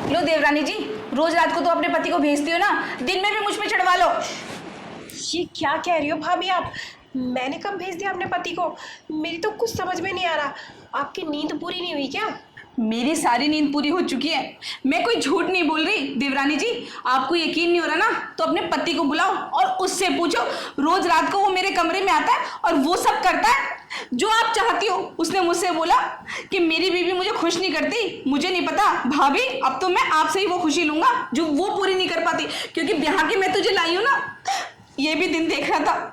लो देवरानी जी, रोज रात को तो अपने पति को भेजती हो ना, दिन में भी मुझ पे चढ़वा लो। ये क्या कह रही हो भाभी आप? मैंने कब भेज दिया अपने पति को? मेरी तो कुछ समझ में नहीं आ रहा। आपकी नींद पूरी नहीं हुई क्या? मेरी सारी नींद पूरी हो चुकी है, मैं कोई झूठ नहीं बोल रही। देवरानी जी, आपको यकीन नहीं हो रहा ना, तो अपने पति को बुलाओ और उससे पूछो। रोज रात को वो मेरे कमरे में आता है और वो सब करता है जो आप चाहती हो। उसने मुझसे बोला कि मेरी बीवी मुझे खुश नहीं करती। मुझे नहीं पता भाभी, अब तो मैं आपसे ही वो खुशी लूंगा जो वो पूरी नहीं कर पाती, क्योंकि ब्याह के मैं तुझे लाई हूं ना, ये भी दिन देख रहा था।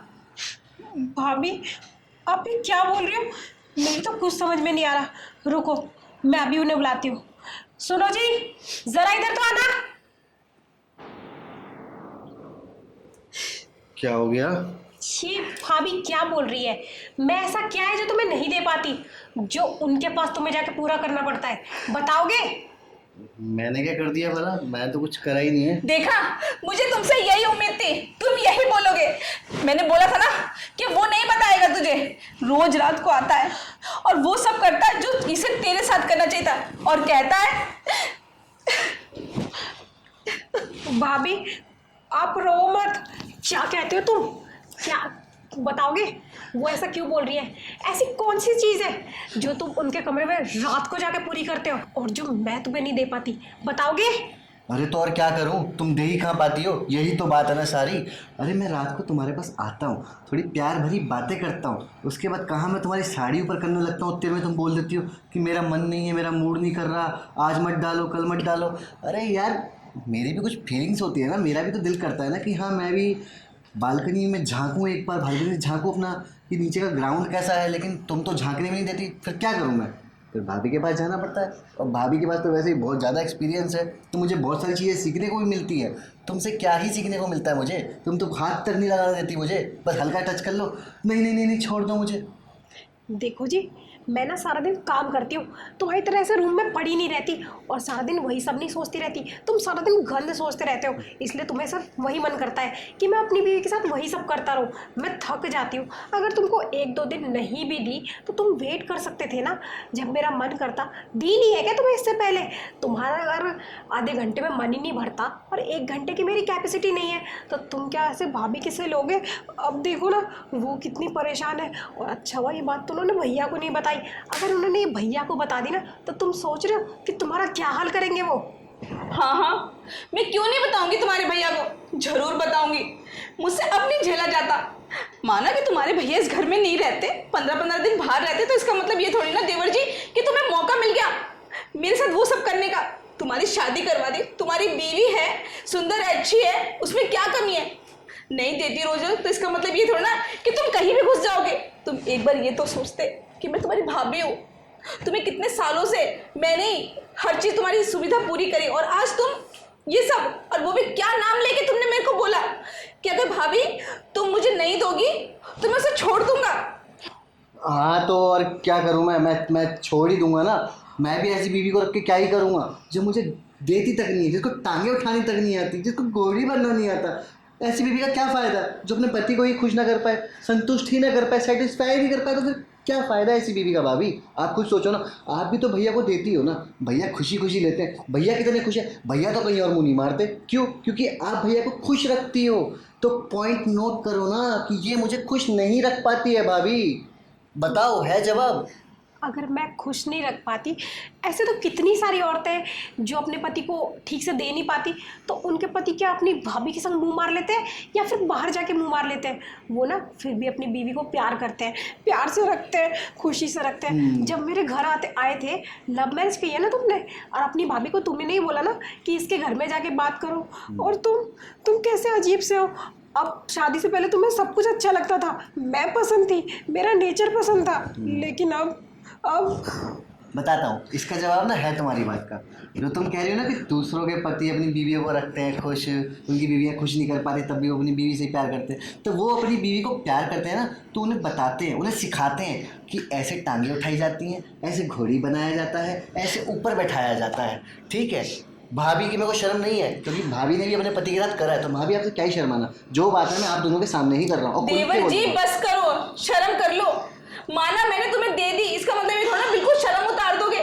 भाभी आप ये क्या बोल रही हो? मेरी तो कुछ समझ में नहीं आ रहा। रुको, मैं अभी उन्हें बुलाती हूँ। सुनो जी, जरा इधर तो आना। क्या हो गया? ये भाभी क्या बोल रही है? मैं ऐसा क्या है जो तुम्हें नहीं दे पाती, जो उनके पास तुम्हें जाके पूरा करना पड़ता है? बताओगे? मैंने क्या कर दिया भला? मैं तो कुछ करा ही नहीं है। देखा, मुझे तुमसे यही उम्मीद थी, तुम यही बोलोगे। मैंने बोला था ना कि वो नहीं बताएगा तुझे। रोज रात को आता है और वो सब करता है जो इसे तेरे साथ करना चाहिए था, और कहता है। भाभी आप रो मत। क्या कहते हो तुम? क्या बताओगे? वो ऐसा क्यों बोल रही है? ऐसी कौन सी चीज़ है जो तुम उनके कमरे में रात को जाके पूरी करते हो और जो मैं तुम्हें नहीं दे पाती? बताओगे? अरे तो और क्या करूं? तुम दे ही कहाँ पाती हो, यही तो बात है ना सारी। अरे मैं रात को तुम्हारे पास आता हूँ, थोड़ी प्यार भरी बातें करता हूँ, उसके बाद कहाँ मैं तुम्हारी साड़ी ऊपर करने लगता हूँ, उतने में तुम बोल देती हो कि मेरा मन नहीं है, मेरा मूड नहीं कर रहा, आज मत डालो, कल मत डालो। अरे यार, मेरी भी कुछ फीलिंग्स होती है ना, मेरा भी तो दिल करता है ना कि हाँ मैं भी बालकनी में झांकूं, एक बार बालकनी से झांकूं अपना कि नीचे का ग्राउंड कैसा है। लेकिन तुम तो झांकने में नहीं देती, फिर क्या करूं मैं? फिर भाभी के पास जाना पड़ता है, और भाभी के पास तो वैसे ही बहुत ज़्यादा एक्सपीरियंस है, तो मुझे बहुत सारी चीज़ें सीखने को भी मिलती है। तुमसे क्या ही सीखने को मिलता है मुझे? तुम तो हाथ तक नहीं लगाने देती मुझे, बस हल्का टच कर लो। नहीं नहीं नहीं नहीं, छोड़ दो मुझे। देखो जी, मैं ना सारा दिन काम करती हूँ, तुम्हारी तरह ऐसे रूम में पड़ी नहीं रहती और सारा दिन वही सब नहीं सोचती रहती। तुम सारा दिन गंद सोचते रहते हो, इसलिए तुम्हें सिर्फ वही मन करता है कि मैं अपनी बीवी के साथ वही सब करता रहूँ। मैं थक जाती हूँ। अगर तुमको एक दो दिन नहीं भी दी तो तुम वेट कर सकते थे ना, जब मेरा मन करता। दी नहीं है क्या तुम्हें इससे पहले? तुम्हारा अगर आधे घंटे में मन ही नहीं भरता और 1 घंटे की मेरी कैपेसिटी नहीं है, तो तुम क्या ऐसे भाभी किसे लोगे? अब देखो ना, वो कितनी परेशान है। और अच्छा हुआ ये बात तो उन्होंने भैया को नहीं बताई। अगर उन्होंने ये भैया को बता दी ना, तो तुम सोच रहे हो कि तुम्हारा क्या हाल करेंगे वो? हाँ हाँ, मैं क्यों नहीं बताऊंगी तुम्हारे भैया को, जरूर बताऊंगी। मुझसे अब नहीं झेला जाता। माना कि तुम्हारे भैया इस घर में नहीं रहते, 15-15 दिन बाहर रहते, तो इसका मतलब ये थोड़ी ना देवर जी कि तुम्हें मौका मिल गया मेरे साथ वो सब करने का। तुम्हारी शादी करवा दी, तुम्हारी बीवी है, सुंदर है, अच्छी है, उसमें क्या कमी है? नहीं देती रोज, तो इसका मतलब ये थोड़ा ना कि तुम कहीं भी घुस जाओगे। तुम एक बार ये तो सोचते कि मैं तुम्हारी भाभी हूँ। तुम्हें कितने सालों से मैंने हर चीज तुम्हारी सुविधा पूरी करी, और आज तुम ये सब, और वो भी क्या नाम लेके तुमने मेरे को बोला कि अगर भाभी तुम मुझे नहीं दोगी तो मैं उसे छोड़ दूंगा। हाँ तो और क्या करूँ मैं छोड़ ही दूंगा ना। मैं भी ऐसी बीवी को रख के क्या ही करूँगा जो मुझे देती तक नहीं है, जिसको टांगे उठानी तक नहीं आती, जिसको गोली बनना नहीं आता। ऐसी बीवी का क्या फ़ायदा जो अपने पति को ही खुश ना कर पाए, संतुष्ट ही ना कर पाए, सेटिस्फाई नहीं कर पाए, तो फिर क्या फ़ायदा है ऐसी बीवी का? भाभी आप खुद सोचो ना, आप भी तो भैया को देती हो ना, भैया खुशी खुशी लेते हैं। भैया कितने खुश है, भैया तो कहीं और मुँह नहीं मारते। क्यों? क्योंकि आप भैया को खुश रखती हो। तो पॉइंट नोट करो ना कि ये मुझे खुश नहीं रख पाती है। भाभी बताओ, है जवाब? अगर मैं खुश नहीं रख पाती, ऐसे तो कितनी सारी औरतें हैं जो अपने पति को ठीक से दे नहीं पाती, तो उनके पति क्या अपनी भाभी के संग मुंह मार लेते हैं या फिर बाहर जाके मुंह मार लेते हैं? वो ना फिर भी अपनी बीवी को प्यार करते हैं, प्यार से रखते हैं, खुशी से रखते हैं। जब मेरे घर आए थे, लव मैरिज की है ना तुमने, और अपनी भाभी को तुमने नहीं बोला ना कि इसके घर में जाके बात करो, और तुम कैसे अजीब से हो। अब शादी से पहले तुम्हें सब कुछ अच्छा लगता था, मैं पसंद थी, मेरा नेचर पसंद था, लेकिन अब बताता हूँ इसका जवाब ना, है तुम्हारी बात का। जो तुम कह रही हो ना कि दूसरों के पति अपनी बीवियों को रखते हैं खुश, उनकी बीवियाँ खुश नहीं कर पाती तब भी वो अपनी बीवी से प्यार करते हैं। तो वो अपनी बीवी को प्यार करते हैं ना, तो उन्हें बताते हैं, उन्हें सिखाते हैं कि ऐसे टांगे उठाई जाती हैं, ऐसे घोड़ी बनाया जाता है, ऐसे ऊपर बैठाया जाता है। ठीक है, भाभी की मेरे को शर्म नहीं है, क्योंकि भाभी ने भी अपने पति के साथ करा है। तो भाभी आपसे क्या ही शर्माना, जो बात है मैं आप दोनों के सामने ही कर रहा हूँ। देवर जी बस करो, शर्म कर लो। माना मैंने तुम्हें दे दी, इसका मतलब ये थोड़ा बिल्कुल शर्म उतार दोगे।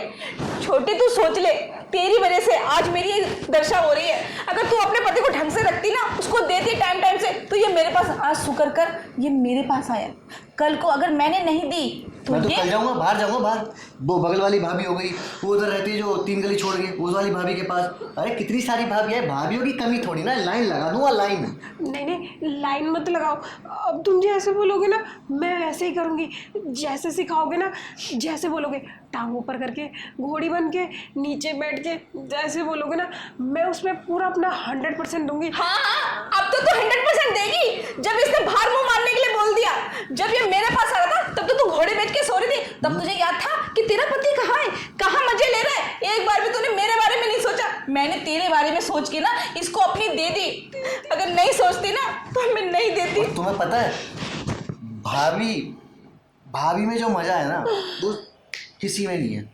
छोटी तू सोच ले, तेरी वजह से आज मेरी दर्शा हो रही है। अगर तू अपने पति को ढंग से रखती ना, उसको देती टाइम टाइम से, तो ये मेरे पास, आज शुक्र कर ये मेरे पास आया। कल को अगर मैंने नहीं दी तो मैं तो ये कल जाऊंगा, बाहर जाऊंगा, बाहर। वो बगल वाली भाभी हो गई, वो उधर रहती है जो 3 गली छोड़ के, उस वाली भाभी के पास। अरे कितनी सारी भाभी है, भाभीियों की कमी थोड़ी ना, लाइन लगा दूंगा, लाइन। नहीं नहीं, लाइन मत लगाओ। अब तुम जैसे बोलोगे ना मैं वैसे ही करूँगी। जैसे सिखाओगे ना, जैसे बोलोगे, टांग ऊपर करके, घोड़ी बन के, नीचे बैठ के, जैसे बोलोगे ना मैं उसमें पूरा अपना 100% दूंगी। हाँ हाँ, अब तो तू 100% देगी। जब इसने बाहर मुंह मारने के लिए बोल दिया, जब ये मेरे पास आ रहा था, तब तो तू घोड़े बेच के सो रही थी। तब तुझे याद था कि तेरा पति कहाँ है, कहाँ मजे ले रहा है। एक बार भी तूने मेरे बारे में नहीं सोचा। मैंने तेरे बारे में सोच के ना इसको अपनी दे दी। अगर नहीं सोचती ना तो मैं नहीं देती। और तुम्हें पता है, भाभी भाभी में जो मजा है ना, वो किसी में नहीं है।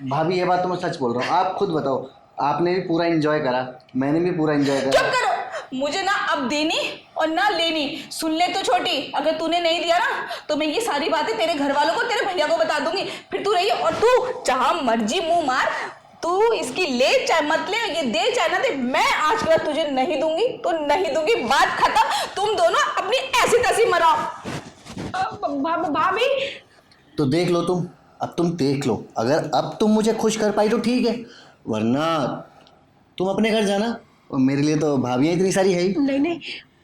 भाभी, ये बात तो मैं सच बोल रहा हूँ। आप खुद बताओ, आपने भी पूरा एंजॉय करा, मैंने भी पूरा एंजॉय करा। चुप करो, मुझे ना अब देनी और ना लेनी। सुन ले तो छोटी, अगर तूने नहीं दिया ना तो मैं ये सारी बातें तेरे घर वालों को, तेरे भैया को बता दूंगी। फिर तू रही, और तू जहां मर्जी मुंह मार, तू इसकी ले चाहे मत ले, ये दे चाहे ना दे, मैं आज के बाद तुझे नहीं दूंगी तो नहीं दूंगी। बात खत्म। तुम दोनों अपनी ऐसी तैसी मराओ। भाभी तो देख लो तुम, अब तुम देख लो। अगर अब तुम मुझे खुश कर पाई तो ठीक है, वरना तुम अपने घर जाना। और मेरे लिए तो भाभियाँ इतनी सारी है ही। नहीं नहीं,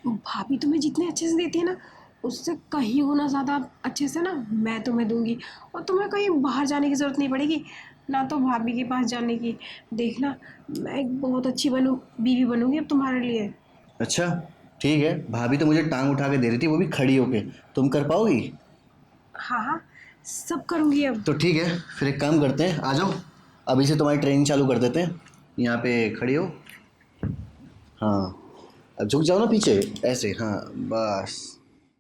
भाभी तुम्हें जितने अच्छे से देती है ना, उससे कहीं गुना ज़्यादा अच्छे से ना मैं तुम्हें दूंगी। और तुम्हें कहीं बाहर जाने की ज़रूरत नहीं पड़ेगी, ना तो भाभी के पास जाने की। देखना, मैं एक बहुत अच्छी बीवी बनूंगी अब तुम्हारे लिए। अच्छा ठीक है, भाभी तो मुझे टांग उठा के दे रही थी, वो भी खड़ी होके। तुम कर पाओगी? हाँ हाँ, सब करूँगी अब। तो ठीक है, फिर एक काम करते हैं, आ जाओ, अभी से तुम्हारी ट्रेनिंग चालू कर देते हैं। यहाँ पे खड़ी हो, हाँ, अब झुक जाओ ना पीछे, ऐसे, हाँ बस।